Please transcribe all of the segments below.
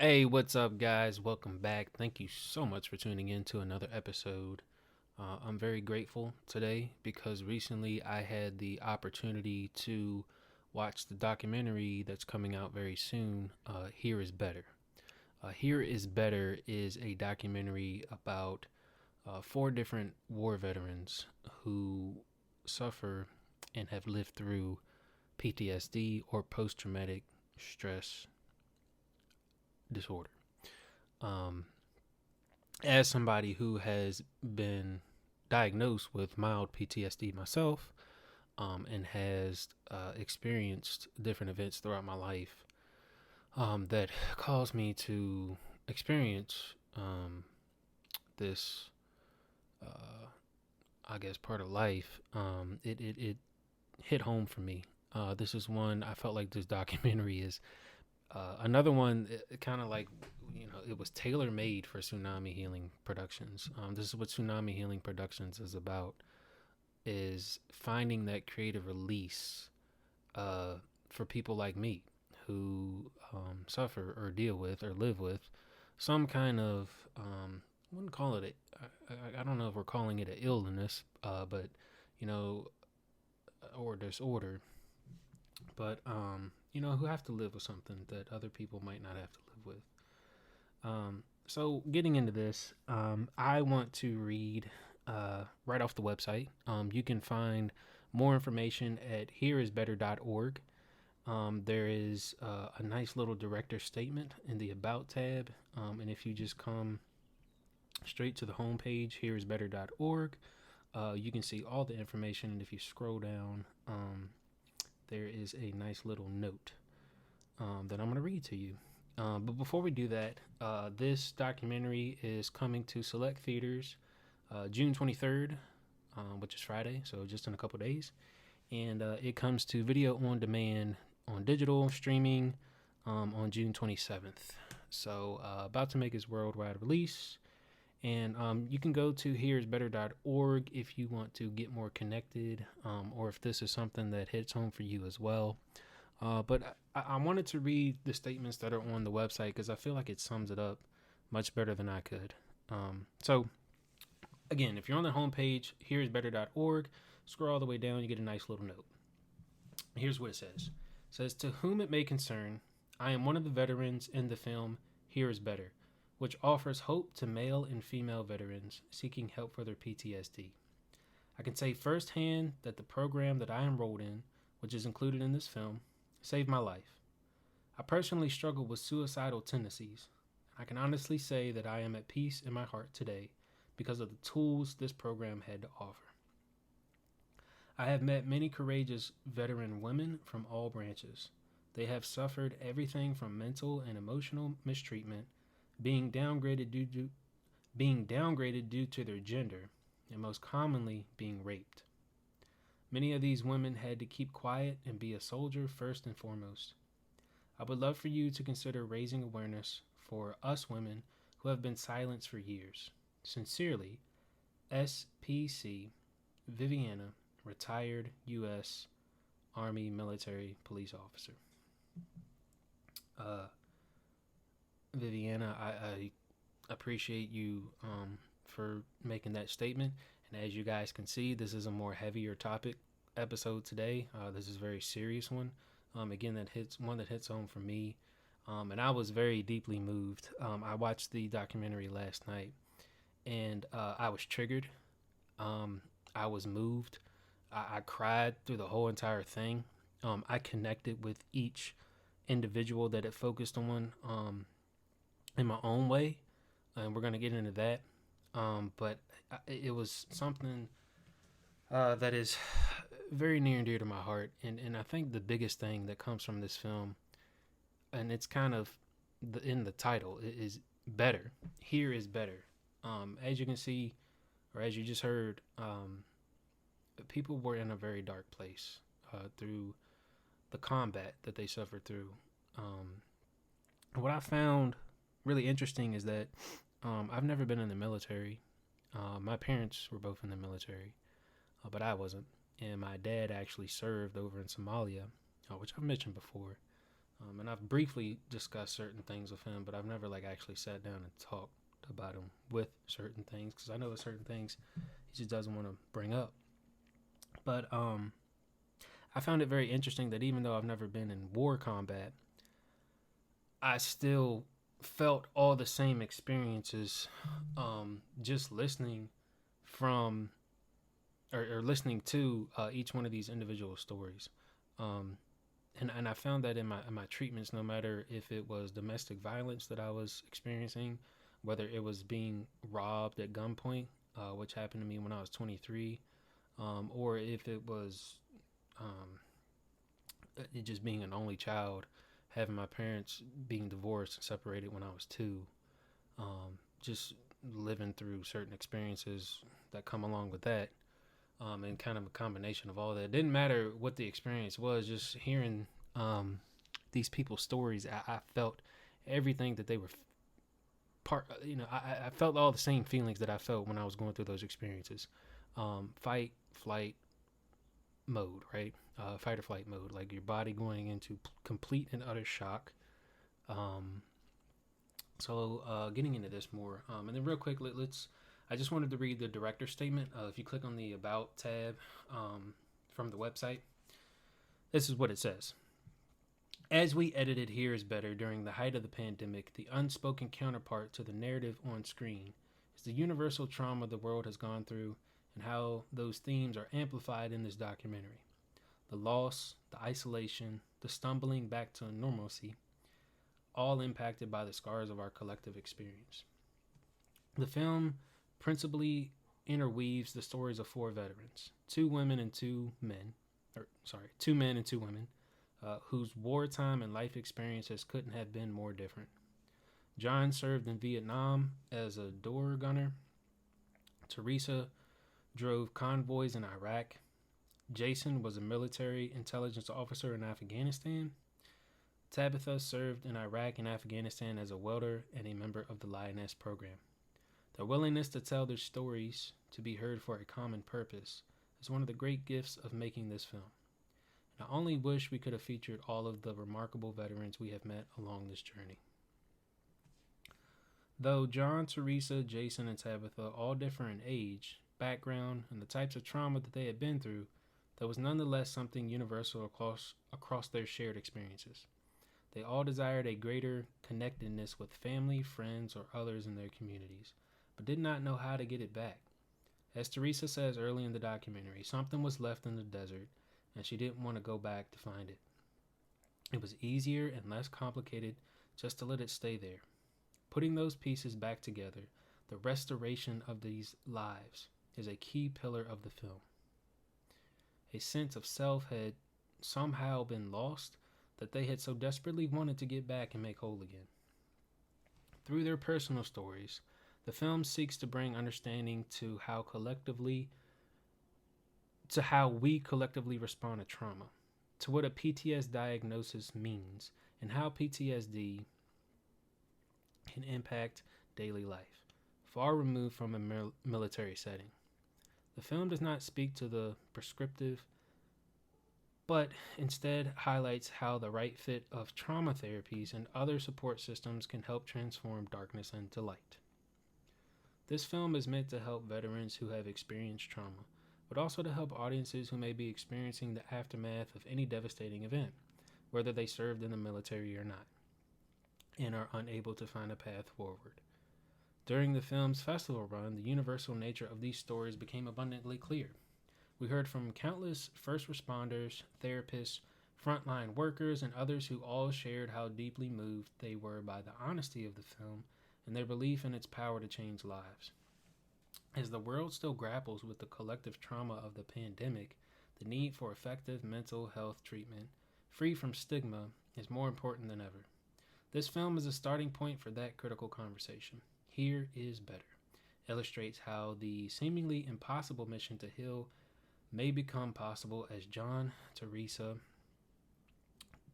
Hey, what's up, guys? Welcome back. Thank you so much for tuning in to another episode. I'm very grateful today because recently I had the opportunity to watch the documentary that's coming out very soon, Here.Is.Better. Here.Is.Better is a documentary about four different war veterans who suffer and have lived through PTSD or post traumatic stress disorder. Um, as somebody who has been diagnosed with mild PTSD myself, and has experienced different events throughout my life that caused me to experience this, uh, I guess, part of life, it hit home for me. This is one I felt like this documentary is another one, kind of like, it was tailor made for Tsunami Healing Productions. This is what Tsunami Healing Productions is about: is finding that creative release for people like me who suffer or deal with or live with some kind of I wouldn't call it I don't know if we're calling it an illness, but you know, or disorder, but who have to live with something that other people might not have to live with. So getting into this, I want to read right off the website. You can find more information at hereisbetter.org. There is a nice little director statement in the About tab. And if you just come straight to the homepage, hereisbetter.org, you can see all the information. And if you scroll down, there is a nice little note that I'm going to read to you. But before we do that, this documentary is coming to select theaters June 23rd, which is Friday, so just in a couple days. And it comes to video on demand on digital streaming on June 27th. So about to make its worldwide release. And you can go to hereisbetter.org if you want to get more connected, or if this is something that hits home for you as well. But I wanted to read the statements that are on the website because I feel like it sums it up much better than I could. So, again, if you're on the homepage, hereisbetter.org, scroll all the way down, you get a nice little note. Here's what it says. It says, "To whom it may concern, I am one of the veterans in the film Here Is Better, which offers hope to male and female veterans seeking help for their PTSD. I can say firsthand that the program that I enrolled in, which is included in this film, saved my life. I personally struggle with suicidal tendencies. I can honestly say that I am at peace in my heart today because of the tools this program had to offer. I have met many courageous veteran women from all branches. They have suffered everything from mental and emotional mistreatment, being downgraded due to their gender, and most commonly being raped. Many of these women had to keep quiet and be a soldier first and foremost. I would love for you to consider raising awareness for us women who have been silenced for years. Sincerely, SPC Viviana, retired U.S. Army military police officer." Viviana, I appreciate you for making that statement. And as you guys can see, this is a more heavier topic episode today. This is a very serious one. Again, that hits home for me. And I was very deeply moved. I watched the documentary last night, and I was triggered. I was moved. I cried through the whole entire thing. I connected with each individual that it focused on in my own way, and we're gonna get into that. But it was something that is very near and dear to my heart, and I think the biggest thing that comes from this film, and it's kind of in the title, is better. Here is better. As you can see, or as you just heard, people were in a very dark place through the combat that they suffered through. What I found really interesting is that I've never been in the military. My parents were both in the military, but I wasn't. And my dad actually served over in Somalia, which I've mentioned before. And I've briefly discussed certain things with him, but I've never like actually sat down and talked about him with certain things because I know there's certain things he just doesn't want to bring up. But I found it very interesting that even though I've never been in war combat, I still felt all the same experiences just listening from or listening to each one of these individual stories. Um, and I found that in my treatments, no matter if it was domestic violence that I was experiencing, whether it was being robbed at gunpoint, which happened to me when I was 23, or if it was it just being an only child, having my parents being divorced and separated when I was 2, just living through certain experiences that come along with that, and kind of a combination of all that. It didn't matter what the experience was, just hearing these people's stories, I felt everything that they were I felt all the same feelings that I felt when I was going through those experiences. Fight, flight mode, right? Fight or flight mode, like your body going into complete and utter shock. Um, Getting into this more, and then real quick, let's. I just wanted to read the director's statement. If you click on the About tab from the website, this is what it says. As we edited Here.Is.Better during the height of the pandemic, the unspoken counterpart to the narrative on screen is the universal trauma the world has gone through and how those themes are amplified in this documentary. The loss, the isolation, the stumbling back to normalcy, all impacted by the scars of our collective experience. The film principally interweaves the stories of 4 veterans, 2 women and 2 men, 2 men and 2 women, whose wartime and life experiences couldn't have been more different. John served in Vietnam as a door gunner. Teresa drove convoys in Iraq. Jason was a military intelligence officer in Afghanistan. Tabitha served in Iraq and Afghanistan as a welder and a member of the Lioness program. Their willingness to tell their stories to be heard for a common purpose is one of the great gifts of making this film. And I only wish we could have featured all of the remarkable veterans we have met along this journey. Though John, Teresa, Jason, and Tabitha all differ in age, background, and the types of trauma that they had been through, there was nonetheless something universal across their shared experiences. They all desired a greater connectedness with family, friends, or others in their communities, but did not know how to get it back. As Teresa says early in the documentary, something was left in the desert, and she didn't want to go back to find it. It was easier and less complicated just to let it stay there. Putting those pieces back together, the restoration of these lives, is a key pillar of the film. A sense of self had somehow been lost that they had so desperately wanted to get back and make whole again. Through their personal stories, the film seeks to bring understanding to how we collectively respond to trauma, to what a PTSD diagnosis means, and how PTSD can impact daily life, far removed from a military setting. The film does not speak to the prescriptive, but instead highlights how the right fit of trauma therapies and other support systems can help transform darkness into light. This film is meant to help veterans who have experienced trauma, but also to help audiences who may be experiencing the aftermath of any devastating event, whether they served in the military or not, and are unable to find a path forward. During the film's festival run, the universal nature of these stories became abundantly clear. We heard from countless first responders, therapists, frontline workers, and others who all shared how deeply moved they were by the honesty of the film and their belief in its power to change lives. As the world still grapples with the collective trauma of the pandemic, the need for effective mental health treatment, free from stigma, is more important than ever. This film is a starting point for that critical conversation. Here.Is.Better illustrates how the seemingly impossible mission to heal may become possible as John, Teresa,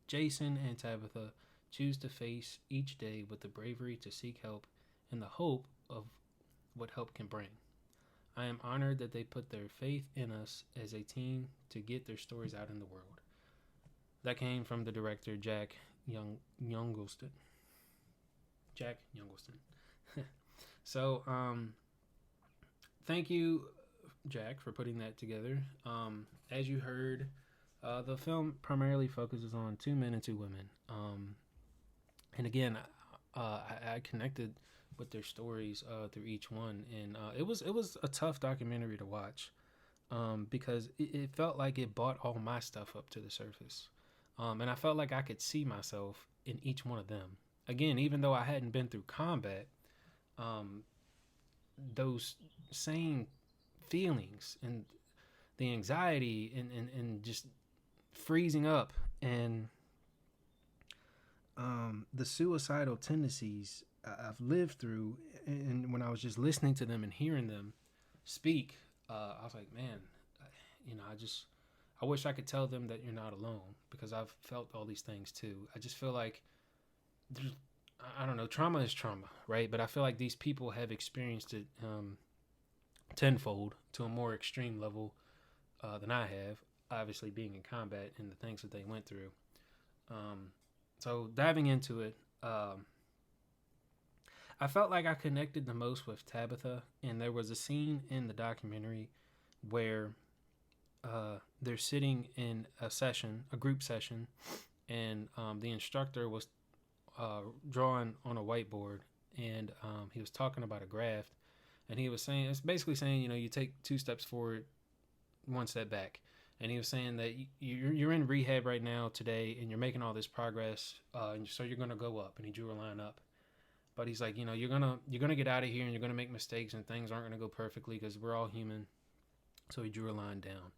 Jason, and Tabitha choose to face each day with the bravery to seek help and the hope of what help can bring. I am honored that they put their faith in us as a team to get their stories out in the world. That came from the director, Jack Youngleton, Jack Youngleton. So, thank you, Jack, for putting that together. As you heard, the film primarily focuses on two men and two women. And again, I connected with their stories through each one, and it was a tough documentary to watch because it felt like it brought all my stuff up to the surface, and I felt like I could see myself in each one of them. Again, even though I hadn't been through combat, um, those same feelings and the anxiety and just freezing up and the suicidal tendencies I've lived through, and when I was just listening to them and hearing them speak, I was like, man, I wish I could tell them that you're not alone because I've felt all these things too. I just feel like there's, I don't know, trauma is trauma, right? But I feel like these people have experienced it tenfold to a more extreme level than I have, obviously being in combat and the things that they went through. So diving into it, I felt like I connected the most with Tabitha, and there was a scene in the documentary where they're sitting in a group session, and the instructor was drawing on a whiteboard, and he was talking about a graph, and he was saying, it's basically saying, you take 2 steps forward, 1 step back. And he was saying that you're in rehab right now today, and you're making all this progress, and so you're gonna go up. And he drew a line up, but he's like, you're gonna get out of here, and you're gonna make mistakes, and things aren't gonna go perfectly because we're all human. So he drew a line down,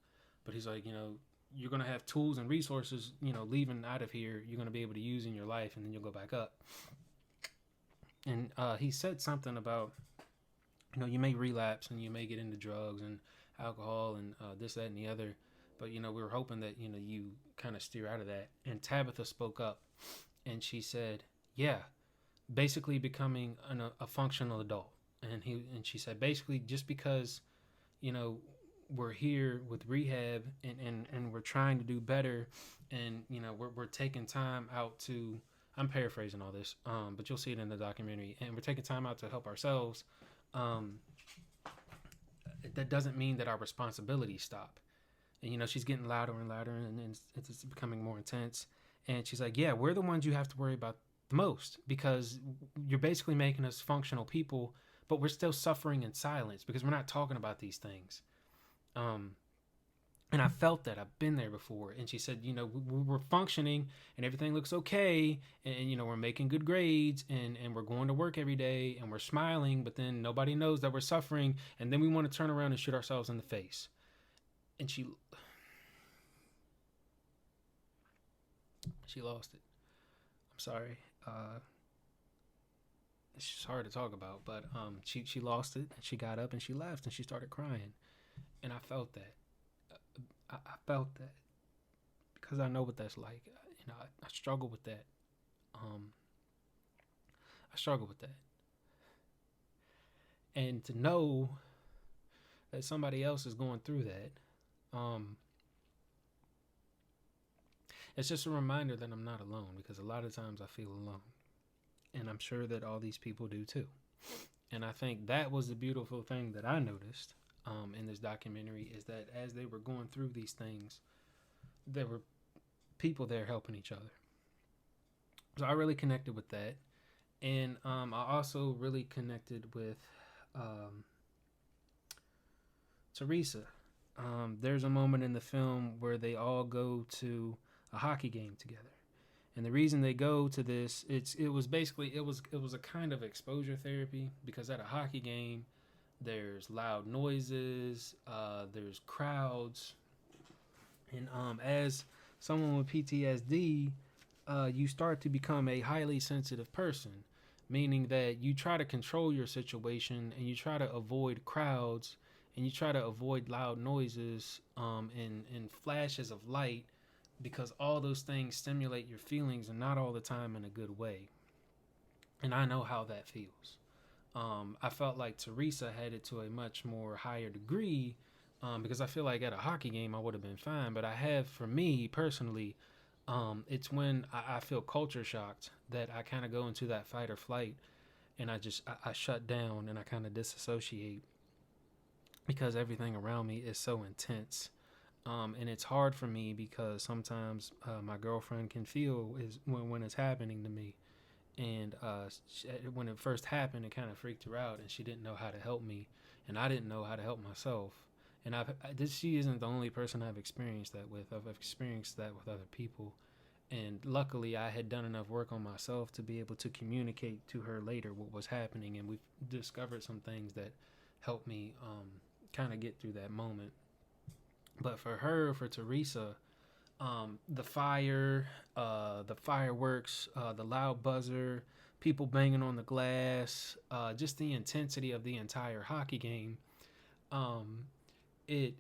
but he's like, you're gonna have tools and resources, leaving out of here, you're gonna be able to use in your life, and then you'll go back up. And he said something about, you may relapse and you may get into drugs and alcohol and this, that, and the other. But, we were hoping that, you kind of steer out of that. And Tabitha spoke up, and she said, yeah, basically becoming a functional adult. And she said, basically, just because, we're here with rehab and we're trying to do better, and, we're taking time out to, I'm paraphrasing all this, but you'll see it in the documentary, and we're taking time out to help ourselves. That doesn't mean that our responsibilities stop. And she's getting louder and louder, and it's becoming more intense. And she's like, yeah, we're the ones you have to worry about the most, because you're basically making us functional people, but we're still suffering in silence because we're not talking about these things. And I felt that. I've been there before. And she said, we're functioning and everything looks okay, and we're making good grades, and we're going to work every day, and we're smiling, but then nobody knows that we're suffering, and then we want to turn around and shoot ourselves in the face. And she lost it. I'm sorry. It's just hard to talk about, but she lost it, and she got up and she left, and she started crying, and I felt that. I felt that because I know what that's like. I struggle with that. I struggle with that, and to know that somebody else is going through that. It's just a reminder that I'm not alone, because a lot of times I feel alone, and I'm sure that all these people do too. And I think that was the beautiful thing that I noticed in this documentary, is that as they were going through these things, there were people there helping each other. So I really connected with that, and I also really connected with Teresa. There's a moment in the film where they all go to a hockey game together, and the reason they go to this, it was a kind of exposure therapy, because at a hockey game there's loud noises, there's crowds, and as someone with PTSD, you start to become a highly sensitive person, meaning that you try to control your situation, and you try to avoid crowds, and you try to avoid loud noises and flashes of light, because all those things stimulate your feelings, and not all the time in a good way. And I know how that feels. I felt like Teresa had it to a much more higher degree, because I feel like at a hockey game I would have been fine, but I have, for me personally, It's when I feel culture shocked that I kind of go into that fight or flight, and I shut down and I kind of disassociate because everything around me is so intense. And it's hard for me because sometimes my girlfriend can feel is when it's happening to me. And when it first happened, it kind of freaked her out, and she didn't know how to help me, and I didn't know how to help myself. And she isn't the only person I've experienced that with. I've experienced that with other people, and luckily I had done enough work on myself to be able to communicate to her later what was happening, and we've discovered some things that helped me kind of get through that moment. But for Teresa, the fire, the fireworks, the loud buzzer, people banging on the glass, just the intensity of the entire hockey game. Um, it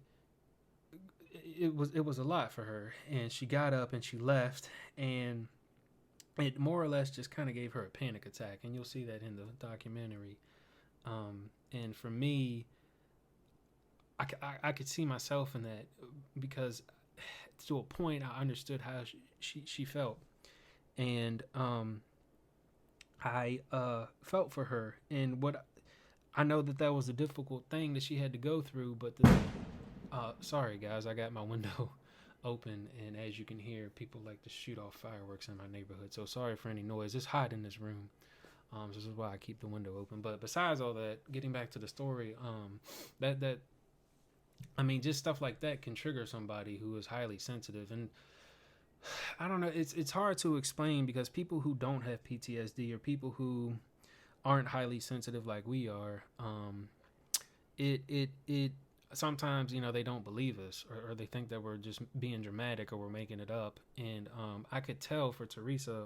it was a lot for her, and she got up and she left, and it more or less just kind of gave her a panic attack, and you'll see that in the documentary. And for me, I could see myself in that because to a point I understood how she felt, and I felt for her, and what I know that was a difficult thing that she had to go through. But sorry guys, I got my window open, and as you can hear, people like to shoot off fireworks in my neighborhood. So sorry for any noise. It's hot in this room. So this is why I keep the window open. But besides all that, getting back to the story, that I mean, just stuff like that can trigger somebody who is highly sensitive, and I don't know. It's hard to explain because people who don't have PTSD or people who aren't highly sensitive like we are, it sometimes they don't believe us, or they think that we're just being dramatic or we're making it up. And I could tell for Teresa,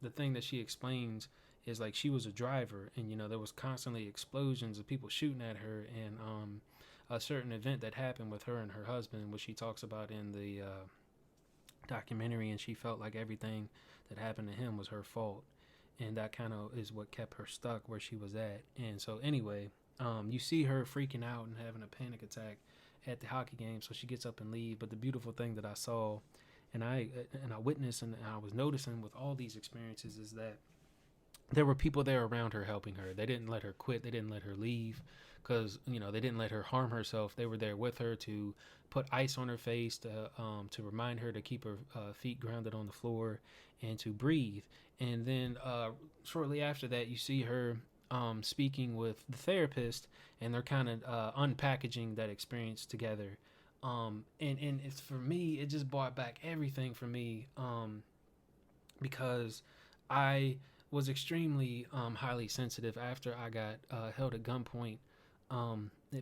the thing that she explains is like she was a driver, and there was constantly explosions of people shooting at her, and a certain event that happened with her and her husband, which she talks about in the documentary, and she felt like everything that happened to him was her fault, and that kind of is what kept her stuck where she was at. And so anyway, you see her freaking out and having a panic attack at the hockey game, so she gets up and leaves. But the beautiful thing that I saw, and I witnessed, and I was noticing with all these experiences, is that there were people there around her helping her. They didn't let her quit. They didn't let her leave because they didn't let her harm herself. They were there with her to put ice on her face to remind her to keep her feet grounded on the floor and to breathe. And then shortly after that, you see her speaking with the therapist, and they're kind of unpackaging that experience together. And it's, for me, it just brought back everything for me, because I was extremely highly sensitive after I got held at gunpoint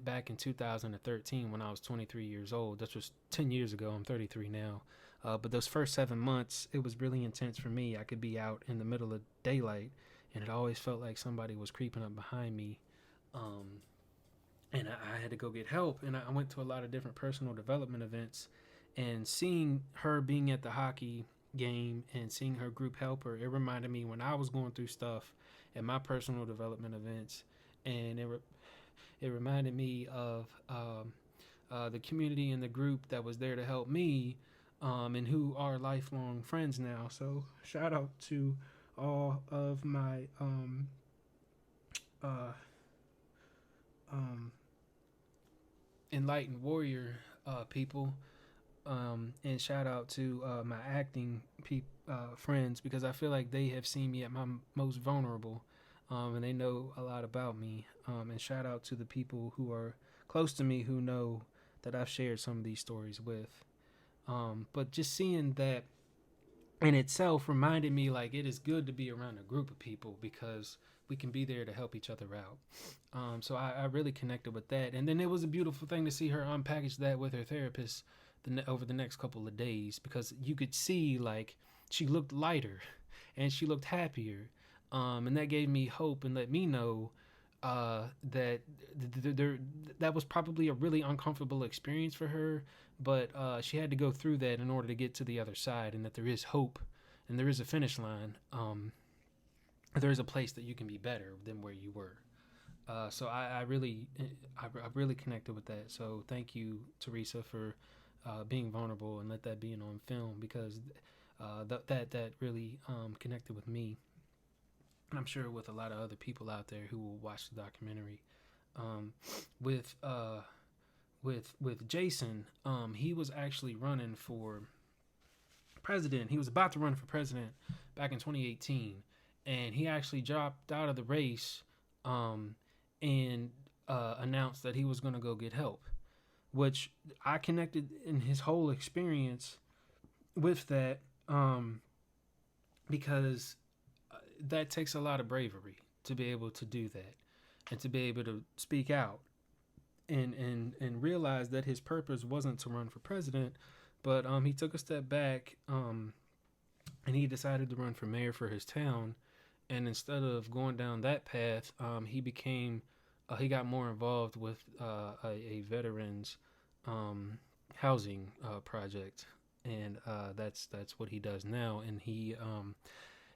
back in 2013 when I was 23 years old. That was 10 years ago. I'm 33 now. But those first 7 months, it was really intense for me. I could be out in the middle of daylight, and it always felt like somebody was creeping up behind me. And I had to go get help. And I went to a lot of different personal development events, and seeing her being at the hockey game and seeing her group help her, it reminded me when I was going through stuff at my personal development events, and it reminded me of the community and the group that was there to help me, and who are lifelong friends now. So shout out to all of my uh, enlightened warrior people. And shout out to my acting friends, because I feel like they have seen me at my most vulnerable, and they know a lot about me. And shout out to the people who are close to me who know that I've shared some of these stories with. But just seeing that in itself reminded me like it is good to be around a group of people because we can be there to help each other out. So I really connected with that. And then it was a beautiful thing to see her unpackage that with her therapist over the next couple of days, because you could see like she looked lighter and she looked happier. And that gave me hope and let me know that that was probably a really uncomfortable experience for her, but she had to go through that in order to get to the other side, and that there is hope and there is a finish line. There is a place that you can be better than where you were. So I really connected with that. So thank you, Teresa, for being vulnerable and let that be on film, because that really connected with me, and I'm sure with a lot of other people out there who will watch the documentary. Um, with with Jason, he was actually running for president. He was about to run for president back in 2018, and he actually dropped out of the race, um, and announced that he was going to go get help, which I connected in his whole experience with that, because that takes a lot of bravery to be able to do that and to be able to speak out and realize that his purpose wasn't to run for president, but he took a step back, and he decided to run for mayor for his town. And instead of going down that path, he got more involved with a veterans housing project, and that's what he does now. And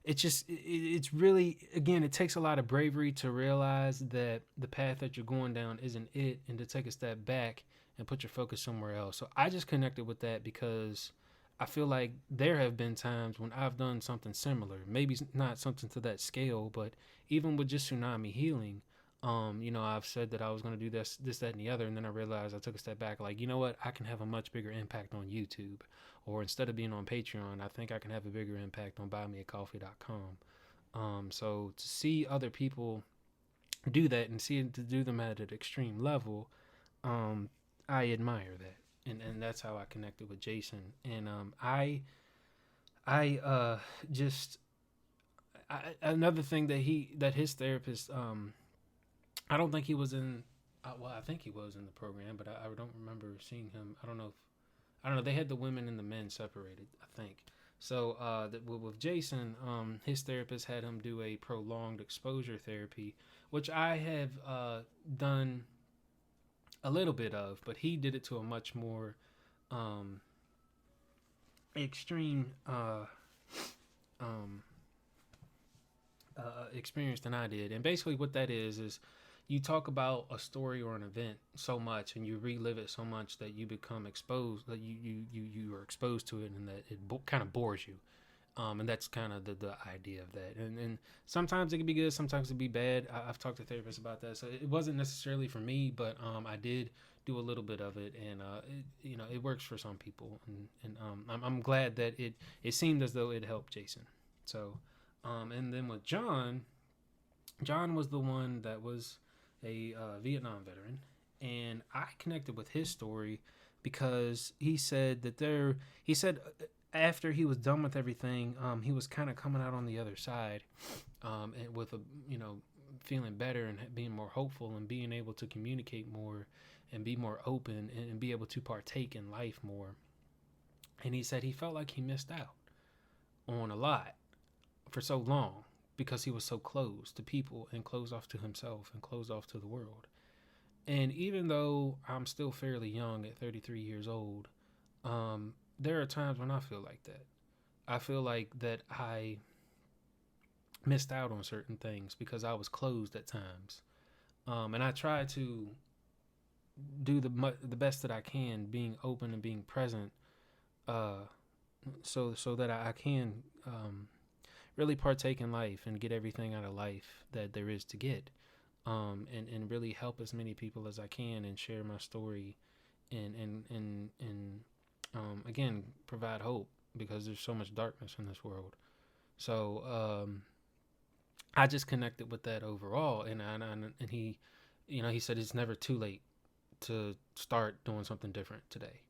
it's really, again, it takes a lot of bravery to realize that the path that you're going down isn't it, and to take a step back and put your focus somewhere else. So I just connected with that because I feel like there have been times when I've done something similar, maybe not something to that scale, but even with just Tsunami Healing, I've said that I was going to do this, that, and the other, and then I realized I took a step back. Like, you know what? I can have a much bigger impact on YouTube, or instead of being on Patreon, I think I can have a bigger impact on Buymeacoffee.com. So to see other people do that and see it to do them at an extreme level, I admire that. And that's how I connected with Jason. And I just another thing that his therapist, I don't think he was in. Well, I think he was in the program, but I don't remember seeing him. I don't know. They had the women and the men separated, I think. So with Jason, his therapist had him do a prolonged exposure therapy, which I have done a little bit of, but he did it to a much more extreme experience than I did. And basically, what that is you talk about a story or an event so much, and you relive it so much that you become exposed, that you are exposed to it, and that it kind of bores you. And that's kind of the idea of that. And sometimes it can be good, sometimes it can be bad. I've talked to therapists about that, so it wasn't necessarily for me, but I did do a little bit of it, and it works for some people, and I'm glad that it seemed as though it helped Jason. So, and then with John was the one that was a Vietnam veteran, and I connected with his story because he said after he was done with everything, he was kind of coming out on the other side, and with feeling better and being more hopeful and being able to communicate more and be more open and be able to partake in life more. And he said he felt like he missed out on a lot for so long because he was so closed to people and closed off to himself and closed off to the world. And even though I'm still fairly young at 33 years old, there are times when I feel like that. I feel like that I missed out on certain things because I was closed at times. And I try to do the best that I can, being open and being present, so that I can really partake in life and get everything out of life that there is to get, and really help as many people as I can and share my story, and again, provide hope, because there's so much darkness in this world. So I just connected with that overall, and he, he said it's never too late to start doing something different today,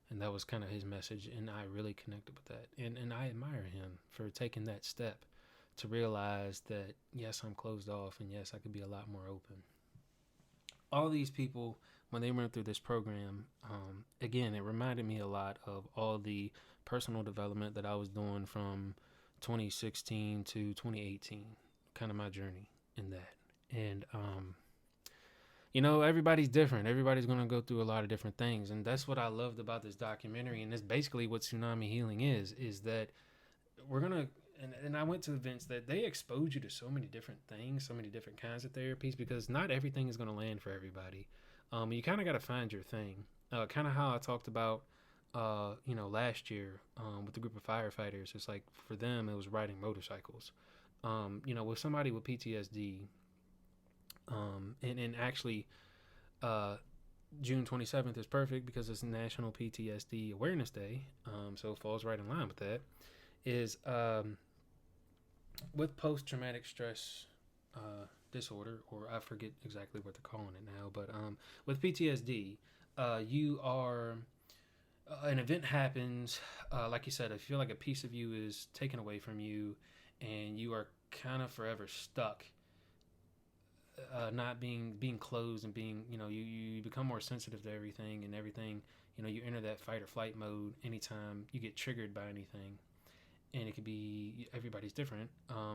and that was kind of his message, and I really connected with that, and I admire him for taking that step to realize that yes, I'm closed off, and yes, I could be a lot more open. All these people, when they went through this program, again, it reminded me a lot of all the personal development that I was doing from 2016 to 2018, kind of my journey in that. And everybody's different. Everybody's going to go through a lot of different things. And that's what I loved about this documentary. And that's basically what Tsunami Healing is that we're going to, and I went to events that they expose you to so many different things, so many different kinds of therapies, because not everything is going to land for everybody. You kind of got to find your thing. Kind of how I talked about last year with a group of firefighters. It's like for them, it was riding motorcycles. With somebody with PTSD, and actually, uh, June 27th is perfect because it's National PTSD Awareness Day. So it falls right in line with that. Is with post traumatic stress disorder, or I forget exactly what they're calling it now, but with PTSD, you are an event happens, like you said, I feel like a piece of you is taken away from you, and you are kind of forever stuck, not being closed, and being, you become more sensitive to everything, and everything, you enter that fight or flight mode anytime you get triggered by anything, and it could be, everybody's different.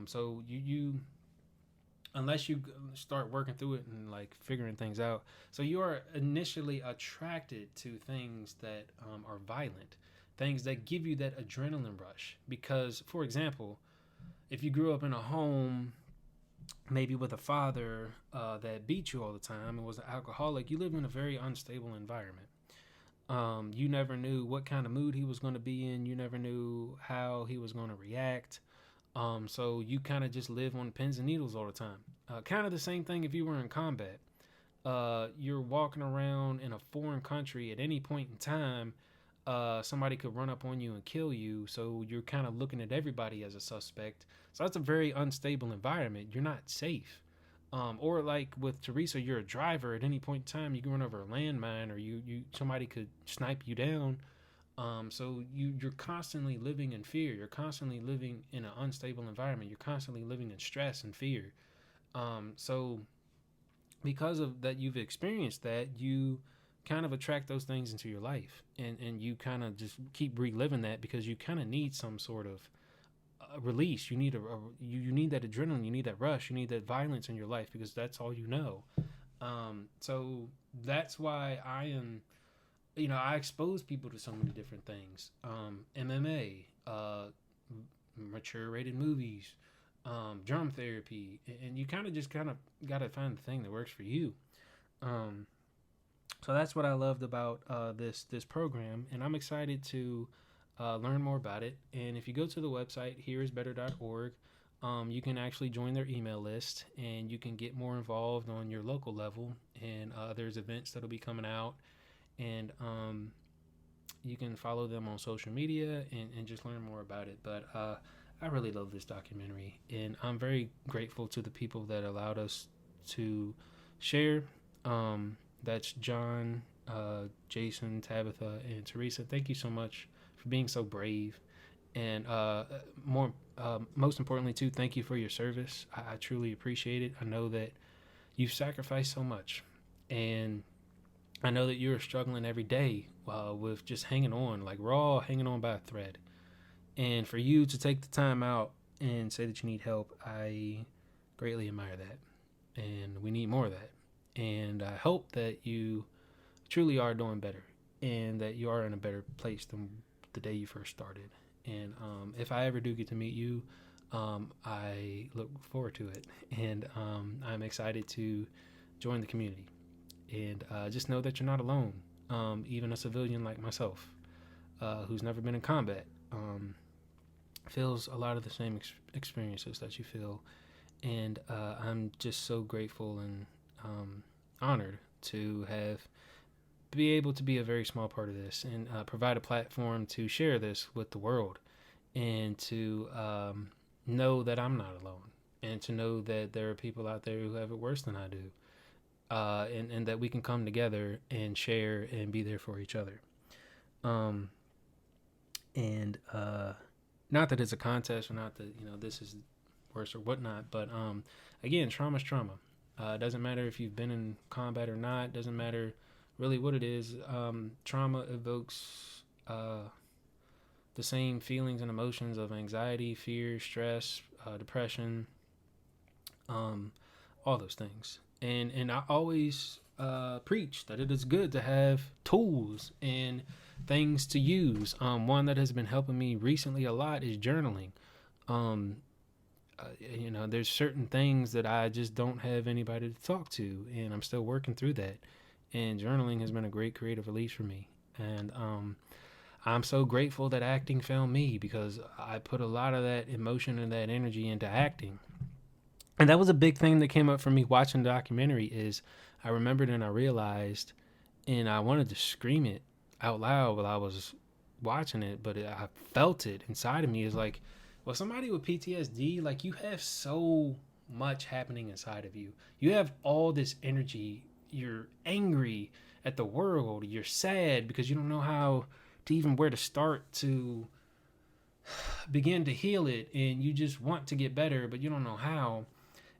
So you unless you start working through it and like figuring things out. So you are initially attracted to things that are violent, things that give you that adrenaline rush. Because, for example, if you grew up in a home, maybe with a father that beat you all the time and was an alcoholic, you live in a very unstable environment. You never knew what kind of mood he was going to be in. You never knew how he was going to react. So you kind of just live on pins and needles all the time. Kind of the same thing if you were in combat. You're walking around in a foreign country at any point in time. Somebody could run up on you and kill you. So you're kind of looking at everybody as a suspect. So that's a very unstable environment. You're not safe. Or like with Teresa, you're a driver. At any point in time, you can run over a landmine, or somebody could snipe you down. So you're constantly living in fear. You're constantly living in an unstable environment. You're constantly living in stress and fear. So because of that, you've experienced that, you kind of attract those things into your life, and you kind of just keep reliving that because you kind of need some sort of release. You need you need that adrenaline. You need that rush. You need that violence in your life because that's all you know. So that's why I am, I expose people to so many different things. MMA, mature rated movies, drum therapy, and you kind of got to find the thing that works for you. Um, so that's what I loved about this program, and I'm excited to learn more about it. And if you go to the website Here.Is.Better.org, you can actually join their email list, and you can get more involved on your local level. And there's events that'll be coming out, and you can follow them on social media and just learn more about it. But I really love this documentary, and I'm very grateful to the people that allowed us to share. That's John, Jason, Tabitha, and Teresa. Thank you so much for being so brave, and most importantly too, thank you for your service. I truly appreciate it. I know that you've sacrificed so much, and I know that you're struggling every day with just hanging on. Like, we're all hanging on by a thread. And for you to take the time out and say that you need help, I greatly admire that. And we need more of that. And I hope that you truly are doing better, and that you are in a better place than the day you first started. And if I ever do get to meet you, I look forward to it. And I'm excited to join the community. And just know that you're not alone. Even a civilian like myself, who's never been in combat, feels a lot of the same experiences that you feel. And I'm just so grateful and honored to be able to be a very small part of this, and provide a platform to share this with the world, and to know that I'm not alone, and to know that there are people out there who have it worse than I do. And that we can come together and share and be there for each other. And not that it's a contest, or not that, this is worse or whatnot, but again, trauma's trauma. It doesn't matter if you've been in combat or not. It doesn't matter really what it is. Trauma evokes the same feelings and emotions of anxiety, fear, stress, depression, all those things. And I always preach that it is good to have tools and things to use. One that has been helping me recently a lot is journaling. There's certain things that I just don't have anybody to talk to, and I'm still working through that. And journaling has been a great creative release for me. And I'm so grateful that acting found me, because I put a lot of that emotion and that energy into acting. And that was a big thing that came up for me watching the documentary. Is I remembered and I realized, and I wanted to scream it out loud while I was watching it, but I felt it inside of me. Is like, well, somebody with PTSD, like, you have so much happening inside of you. You have all this energy. You're angry at the world. You're sad because you don't know how to even where to start to begin to heal it, and you just want to get better, but you don't know how.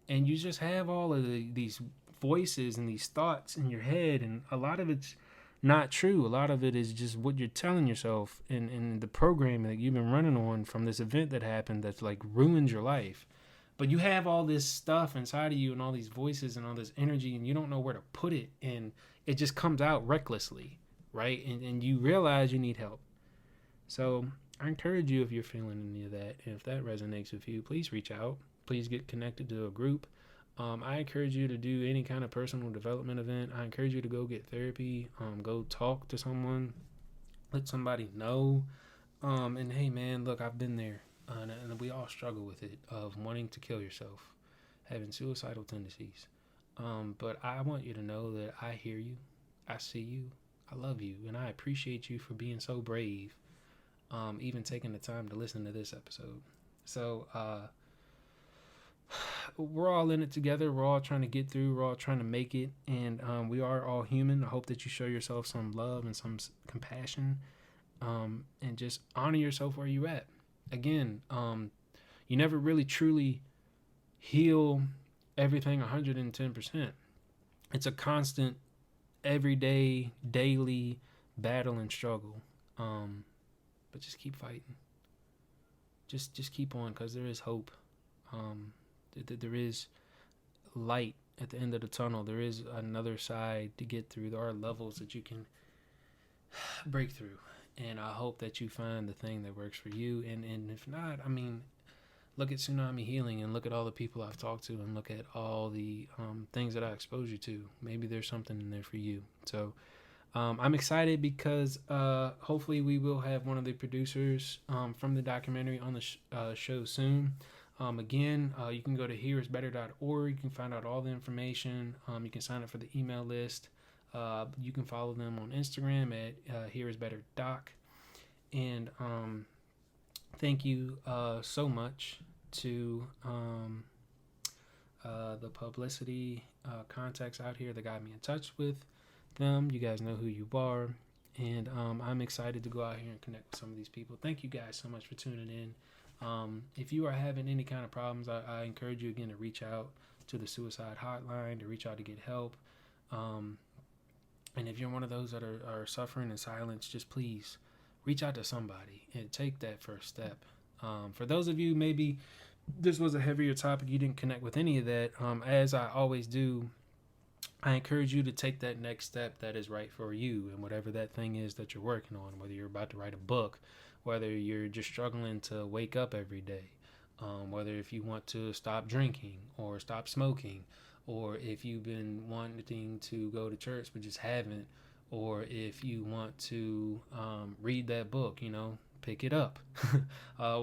And you just have all of these voices and these thoughts in your head, and a lot of it's not true. A lot of it is just what you're telling yourself, and the programming that you've been running on from this event that happened that's like ruined your life. But you have all this stuff inside of you and all these voices and all this energy, and you don't know where to put it, and it just comes out recklessly, right? And you realize you need help. So I encourage you, if you're feeling any of that, and if that resonates with you, please reach out. Please get connected to a group. I encourage you to do any kind of personal development event. I encourage you to go get therapy. Go talk to someone. Let somebody know. And hey, man, look, I've been there. And we all struggle with it, of wanting to kill yourself, having suicidal tendencies. But I want you to know that I hear you. I see you. I love you. And I appreciate you for being so brave, even taking the time to listen to this episode. So, we're all in it together. We're all trying to get through. We're all trying to make it, and we are all human. I hope that you show yourself some love and some compassion, and just honor yourself where you're at. Again, you never really truly heal everything 110%. It's a constant, everyday, daily battle and struggle. But just keep fighting. Just keep on, because there is hope. There is light at the end of the tunnel. There is another side to get through. There are levels that you can break through, and I hope that you find the thing that works for you. And if not, I mean, look at Tsunami Healing, and look at all the people I've talked to, and look at all the things that I expose you to. Maybe there's something in there for you. So I'm excited, because hopefully we will have one of the producers from the documentary on the show soon. Again, you can go to Here.Is.Better.org. You can find out all the information. You can sign up for the email list. You can follow them on Instagram at Here.Is.Better.doc. And thank you so much to the publicity contacts out here that got me in touch with them. You guys know who you are. And I'm excited to go out here and connect with some of these people. Thank you guys so much for tuning in. If you are having any kind of problems, I encourage you again to reach out to the suicide hotline, to reach out to get help. And if you're one of those that are suffering in silence, just please reach out to somebody and take that first step. For those of you, maybe this was a heavier topic, you didn't connect with any of that, as I always do, I encourage you to take that next step that is right for you, and whatever that thing is that you're working on, whether you're about to write a book, whether you're just struggling to wake up every day, whether if you want to stop drinking or stop smoking, or if you've been wanting to go to church but just haven't, or if you want to read that book, pick it up.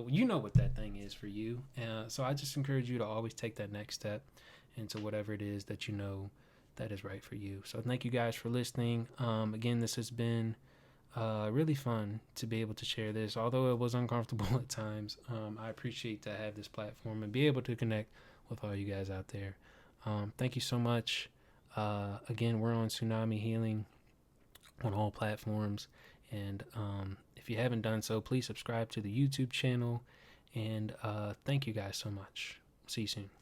You know what that thing is for you. So I just encourage you to always take that next step into whatever it is that you know that is right for you. So thank you guys for listening. Again, this has been really fun to be able to share this, although it was uncomfortable at times. I appreciate to have this platform and be able to connect with all you guys out there. Thank you so much. Again, we're on Tsunami Healing on all platforms, and if you haven't done so, please subscribe to the YouTube channel, and thank you guys so much. See you soon.